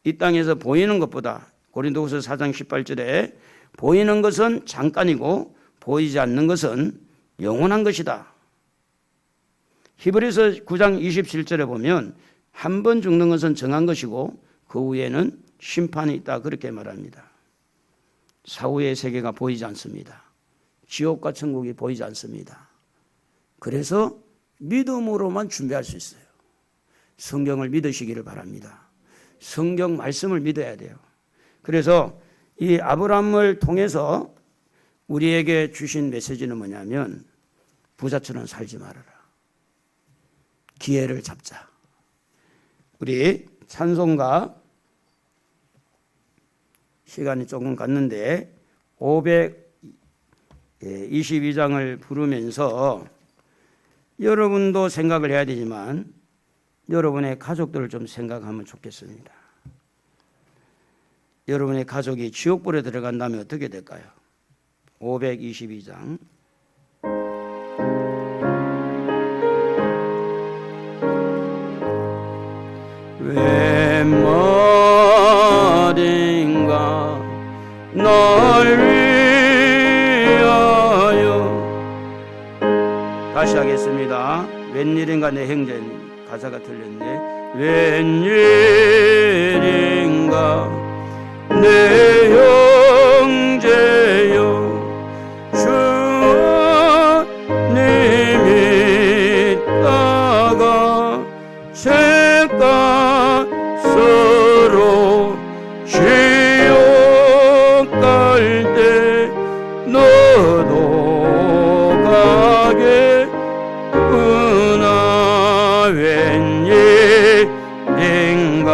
이 땅에서 보이는 것보다 고린도후서 4장 18절에 보이는 것은 잠깐이고 보이지 않는 것은 영원한 것이다. 히브리서 9장 27절에 보면 한 번 죽는 것은 정한 것이고 그 후에는 심판이 있다 그렇게 말합니다. 사후의 세계가 보이지 않습니다. 지옥과 천국이 보이지 않습니다. 그래서 믿음으로만 준비할 수 있어요. 성경을 믿으시기를 바랍니다. 성경 말씀을 믿어야 돼요. 그래서 이 아브라함을 통해서 우리에게 주신 메시지는 뭐냐면 부자처럼 살지 말아라. 기회를 잡자. 우리 찬송가 시간이 조금 갔는데 522장을 부르면서 여러분도 생각을 해야 되지만 여러분의 가족들을 좀 생각하면 좋겠습니다. 여러분의 가족이 지옥불에 들어간다면 어떻게 될까요? 522장 웬말인가 널 위하여 다시 하겠습니다. 웬일인가 내 형제는 가사가 틀렸네. 웬일인가 내 형제여 주님이 따가 죄가 서로 지옥 갈 때 너도 가겠구나. 웬일인가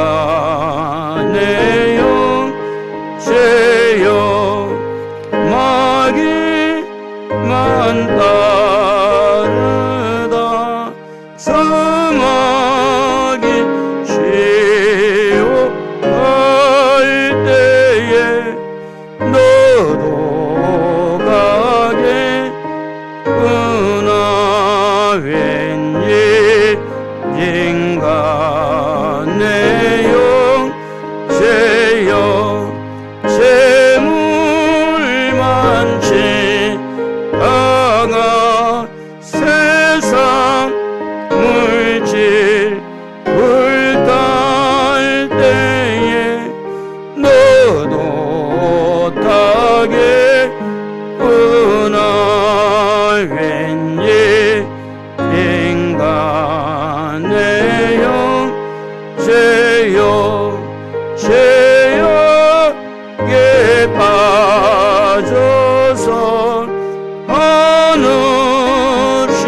내 형제여 마귀만 따르다 사마귀 지옥 갈 때에 너도 가겠구나. 웬일인가 내 형제여 재물 많지 않아 세상 물질 불탈 때에 너도 타겠구나. 웬일인가 내 형제여 죄악에 빠져서 한없이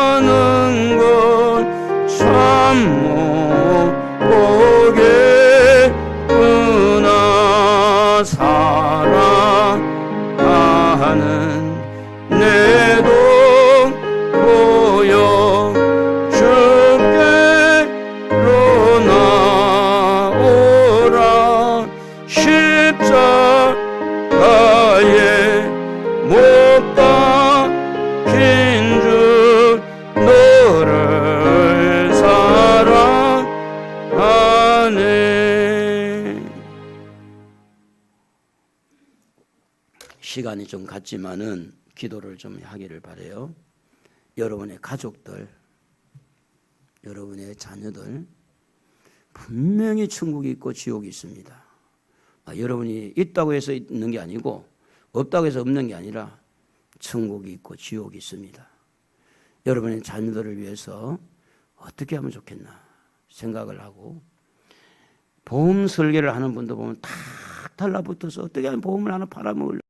고생하는 것 참 못 보겠구나. 사랑하는 내 동포여 주께로 나오라. 십자가에 못 박힌 주 너를 사랑하네. 시간이 좀 갔지만은 기도를 좀 하기를 바라요. 여러분의 가족들, 여러분의 자녀들 분명히 천국이 있고 지옥이 있습니다. 여러분이 있다고 해서 있는 게 아니고 없다고 해서 없는 게 아니라 천국이 있고 지옥이 있습니다. 여러분의 자녀들을 위해서 어떻게 하면 좋겠나 생각을 하고, 보험 설계를 하는 분도 보면 탁 달라붙어서 어떻게 하면 보험을 하나 팔아먹을